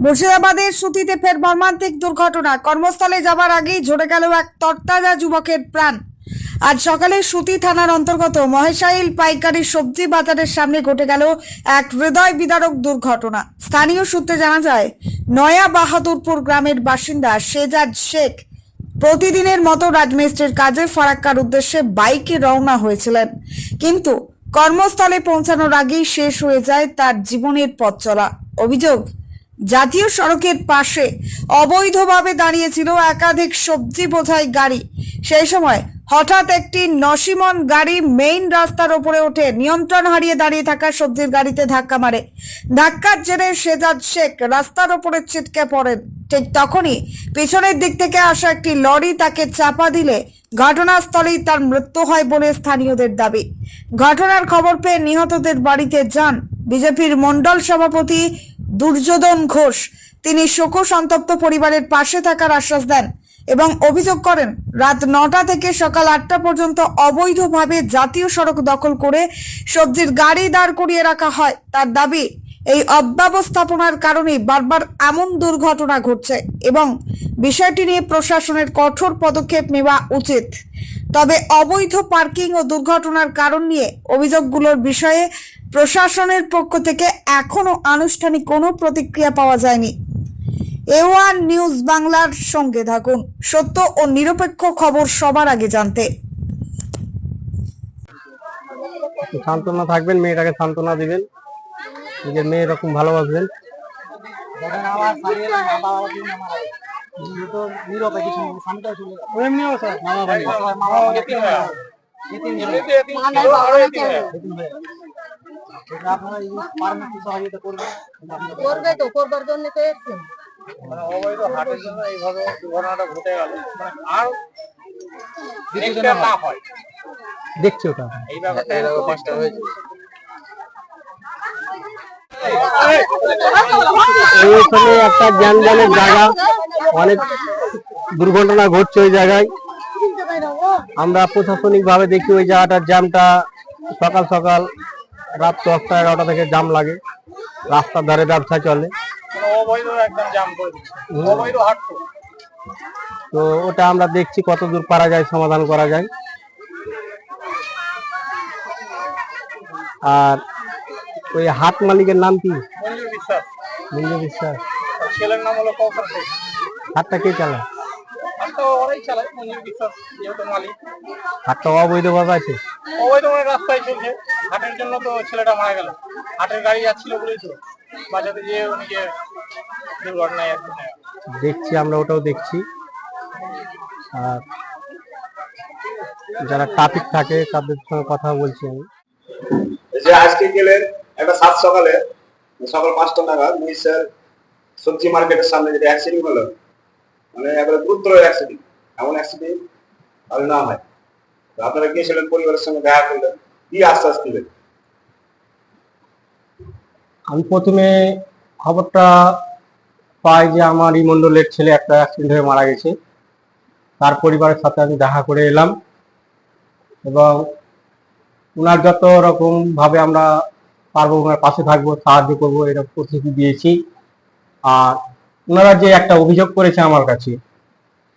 মুর্শিদাবাদের সুতিতে ফের মর্মান্তিক দুর্ঘটনা। কর্মস্থলে যাবার আগেই ঝরে গেল এক তরতাজা যুবকের প্রাণ। আজ সকালে সুতি থানার অন্তর্গত মহেশাইল পাইকারি সবজি বাজারের সামনে ঘটে গেল এক হৃদয় বিদারক দুর্ঘটনা। স্থানীয় সূত্রে জানা যায়, নয়া বাহাদুরপুর গ্রামের বাসিন্দা শেজাদ শেখ প্রতিদিনের মতো রাজমিস্ত্রির কাজে ফারাক্কার উদ্দেশ্যে বাইকে রওনা হয়েছিলেন, কিন্তু কর্মস্থলে পৌঁছানোর আগেই শেষ হয়ে যায় তার জীবনের পথ চলা। অভিযোগ, জাতীয় সড়কের পাশে অবৈধভাবে দাঁড়িয়েছিল একাধিক সবজি বোঝাই গাড়ি। সেই সময় হঠাৎ একটি নসিমন গাড়ি মেইন রাস্তার উপরে ওঠে নিয়ন্ত্রণ হারিয়ে দাঁড়িয়ে থাকা সবজির গাড়িতে ধাক্কা মারে। ধাক্কার জেরে শেজাদ শেখ রাস্তার উপরে ছিটকে পড়েন। ঠিক তখনই পিছনের দিক থেকে আসা একটি লরি তাকে চাপা দিলে ঘটনাস্থলেই তার মৃত্যু হয় বলে স্থানীয়দের দাবি। ঘটনার খবর পেয়ে নিহতদের বাড়িতে যান বিজেপির মণ্ডল সভাপতি দুর্যোধন ঘোষ। তিনি শোক সন্তপ্ত পরিবারের পাশে থাকার আশ্বাস দেন এবং অভিযোগ করেন, রাত 9টা থেকে সকাল 8টা পর্যন্ত অবৈধভাবে জাতীয় সড়ক দখল করে সবজির গাড়ি দাঁড় করিয়ে রাখা হয়। তার দাবি, এই অব্যবস্থাপনার কারণে বারবার এমন দুর্ঘটনা ঘটছে এবং বিষয়টি নিয়ে প্রশাসনের কঠোর পদক্ষেপ নেওয়া উচিত। তবে অবৈধ পার্কিং ও দুর্ঘটনার কারণ নিয়ে অভিযোগগুলোর বিষয়ে প্রশাসনের পক্ষ থেকে এখনো আনুষ্ঠানিক কোনো প্রতিক্রিয়া পাওয়া যায়নি। A1 নিউজ বাংলার সঙ্গে থাকুন, সত্য ও নিরপেক্ষ খবর সবার আগে জানতে। সান্ত্বনা থাকবেন, মেয়েটাকে সান্ত্বনা দিবেন, নিজের মেয়ে এরকম ভালোবাসবেন। অবৈধ হাটের জন্য এইভাবে দুর্ঘটনাটা ঘটে গেল, আর না হয় দেখছি ওটা এই ব্যাপারটা কষ্ট হয়েছে। এইখানে একটা জ্ঞানদানের জায়গা, অনেক দুর্ঘটনা ঘটছে ওই জায়গায়। আমরা প্রশাসনিক ভাবে দেখি ওই জায়গাটার জ্যামটা সকাল সকাল রাত 10টা 11টা থেকে জ্যাম লাগে। রাস্তার ধারে ব্যবসা চলে, অবৈধ একদম জ্যাম করে দিচ্ছে, অবৈধ হাট। তো ওটা আমরা দেখছি কত দূর পারা যায়, সমাধান করা যায়। আর ওই হাট মালিকের নাম কি? মঞ্জুর বিশ্বাস। মঞ্জুর বিশ্বাস। ছেলের নাম হলো কৌশল শেখ। হাটটা কে চালায়? হাটটা ওরাই চালায়, মঞ্জুর বিশ্বাস যেহেতু মালিক। হাটটা অবৈধভাবে আছে? অবৈধ মানে রাস্তায় চলছে। হাটের জন্য তো ছেলেটা মারা গেল, হাটের গাড়ি যাচ্ছিল বলেই তো বাজাতে গিয়ে উনিকে দুর্ঘটনায় দেখছি, আমরা ওটাও দেখছি। আর যারা ট্রাফিক থাকে তাদের সঙ্গে কথা বলছি আমি। যে আজকে গেলেন একটা সকাল 5টা নাগাদ মিশার সবজি মার্কেটের সামনে যেটা অ্যাক্সিডেন্ট হলো, মানে একবারে গুরুতর অ্যাক্সিডেন্ট। এমন অ্যাক্সিডেন্ট আর না হয়। আপনারা গিয়েছিলেন, পরিবারের সঙ্গে দেখা করলেন, কি আশ্বাস দিলেন? আমি প্রথমে খবরটা পাই যে আমার এই মন্ডলের ছেলে একটা অ্যাক্সিডেন্ট হয়ে মারা গেছে। তার পরিবারের সাথে আমি দেখা করে এলাম এবং ওনার যত রকম ভাবে আমরা পারবো ওনার পাশে থাকবো, সাহায্য করবো, এরকম প্রতিশ্রুতি দিয়েছি। আর ওনারা যে একটা অভিযোগ করেছে আমার কাছে,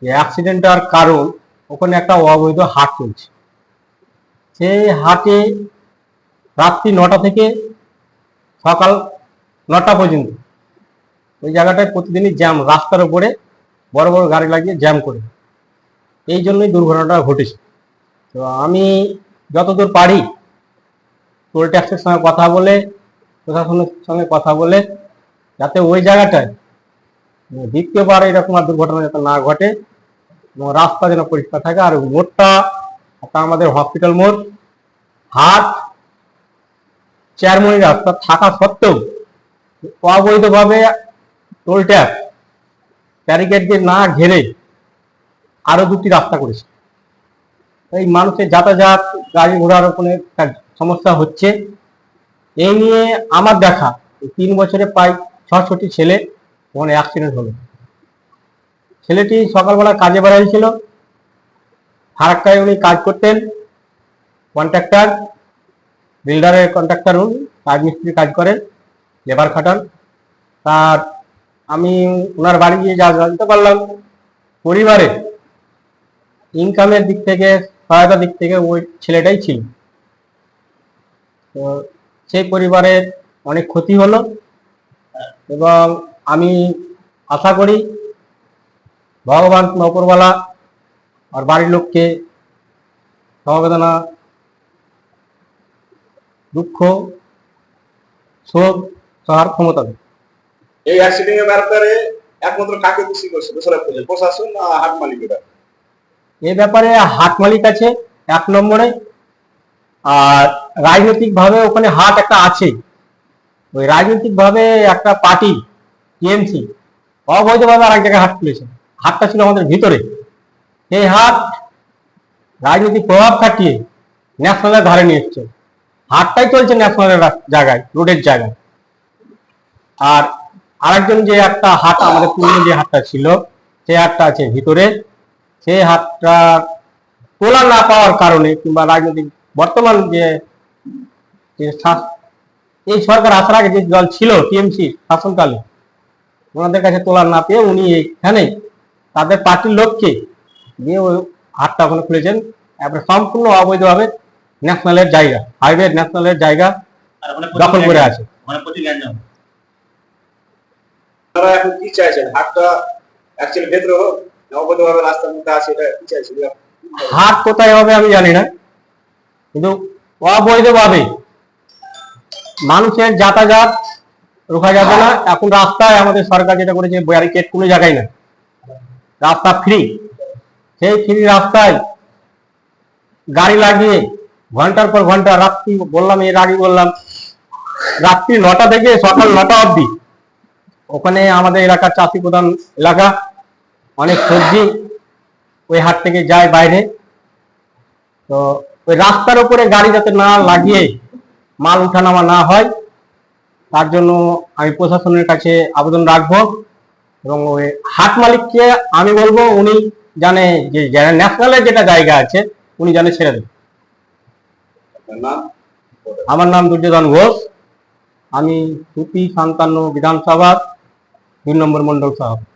যে অ্যাক্সিডেন্টটার কারণ ওখানে একটা অবৈধ হাট চলছে। সেই হাটে রাত্রি 9টা থেকে সকাল 9টা পর্যন্ত ওই জায়গাটায় প্রতিদিনই জ্যাম, রাস্তার উপরে বড় বড় গাড়ি লাগিয়ে জ্যাম করে, এই জন্যই দুর্ঘটনাটা ঘটেছে। তো আমি যতদূর পারি টোল ট্যাক্সের সঙ্গে কথা বলে, প্রশাসনের সঙ্গে কথা বলে, যাতে ওই জায়গাটায় দ্বিতীয়বার এরকম আর দুর্ঘটনা যাতে না ঘটে এবং রাস্তা যেন পরিষ্কার থাকে। আর মোড়টা একটা আমাদের হসপিটাল মোড়, হাট চেয়ারমনি রাস্তা থাকা সত্ত্বেও অবৈধভাবে টোল ট্যাক্স ব্যারিকেড দিয়ে না ঘেরে আরো 2টি রাস্তা করেছে। এই মানুষের যাতায়াত, গাড়ি ঘোড়ার ওখানে সমস্যা হচ্ছে। এই নিয়ে আমার দেখা 3 বছরে প্রায় 6টি ছেলে ওখানে অ্যাক্সিডেন্ট হলো। ছেলেটি সকালবেলা কাজে বেরিয়েছিল, ফারাক্কায় উনি কাজ করতেন, কন্ট্রাক্টর। বিল্ডারের কন্ট্রাক্টর, রাজমিস্ত্রি কাজ করেন, লেবার খাটান। তার আমি ওনার বাড়ি গিয়ে যা জানতে পারলাম, পরিবারে ইনকামের দিক থেকে, সহায়তার দিক থেকে ওই ছেলেটাই ছিল। তো সেই পরিবারের অনেক ক্ষতি হলো, এবং আমি আশা করি ভগবান উপরওয়ালা আর বাড়ির লোককে সমবেদনা, দুঃখ, শোক সহার ক্ষমতা দেয়। এই অ্যাক্সিডেন্ট এর ব্যাপারে একমাত্র কাকে দোষী করছে, দোষারোপ করছে প্রশাসন না হাট মালিকেরা? এ ব্যাপারে হাট মালিক আছে 1 নম্বরে, আর রাজনৈতিক ভাবে ওখানে হাট একটা আছে। ওই রাজনৈতিক ভাবে একটা পার্টি টিএমসি অবৈধভাবে আর এক জায়গায় হাট খুলেছে। হাটটা ছিল আমাদের ভিতরে। এই হাট রাজনৈতিক প্রভাব খাটিয়ে ন্যাশনালের ধারে নিয়ে এসছে। হাটটাই চলছে ন্যাশনালের জায়গায়, রোডের জায়গায়। আর আরেকজন যে একটা হাট, আমাদের পুরনো যে হাটটা ছিল, সেই হাটটা আছে ভিতরে। সেই হাটটা তোলা না পাওয়ার কারণে, কিংবা রাজনৈতিক বর্তমান যে এই সরকার আসার আগে যে দল ছিল টিএমসি শাসনকালে, ওনাদের কাছে তোলা না পেয়ে উনি এখানে তাদের পার্টির লোককে দিয়ে ওই হাটটা ওখানে খুলেছেন। এবারে সম্পূর্ণ অবৈধভাবে ন্যাশনালের জায়গা, হাইওয়ে ন্যাশনালের জায়গা দখল করে আছে। তারা এখন কি চাইছেন? হাটটা অ্যাকচুয়ালি ভেতরে হোক, অবৈধভাবে রাস্তার মধ্যে আছে, এটা কি চাইছেন? হাট কোথায় হবে আমি জানি না, কিন্তু অবৈধভাবে মানুষের যাতায়াত রোকা যাবে না। এখন রাস্তায় আমাদের সরকার যেটা করেছে, ব্যারিকেড কোনো জায়গায় না, রাস্তা ফ্রি। সেই ফ্রি রাস্তায় গাড়ি লাগিয়ে ঘন্টার পর ঘন্টা, রাত্রি বললাম, এর আগে বললাম, রাত্রি 9টা থেকে সকাল 9টা অবধি ওখানে আমাদের এলাকার চাষি প্রধান এলাকা, অনেক সবজি ওই হাট থেকে যায় বাইরে। তো ওই রাস্তার উপরে গাড়ি যাতে না লাগিয়ে মাল উঠানামা না হয়, তার জন্য আমি প্রশাসনের কাছে আবেদন রাখবো। এবং ওই হাট মালিককে আমি বলবো, উনি জানে যে ন্যাশনালের যেটা জায়গা আছে, উনি জানে ছেড়ে দেন। আমার নাম দুর্যোধন ঘোষ। আমি সুতি 57 বিধানসভার 2 নম্বর মন্ডল সভাপতি।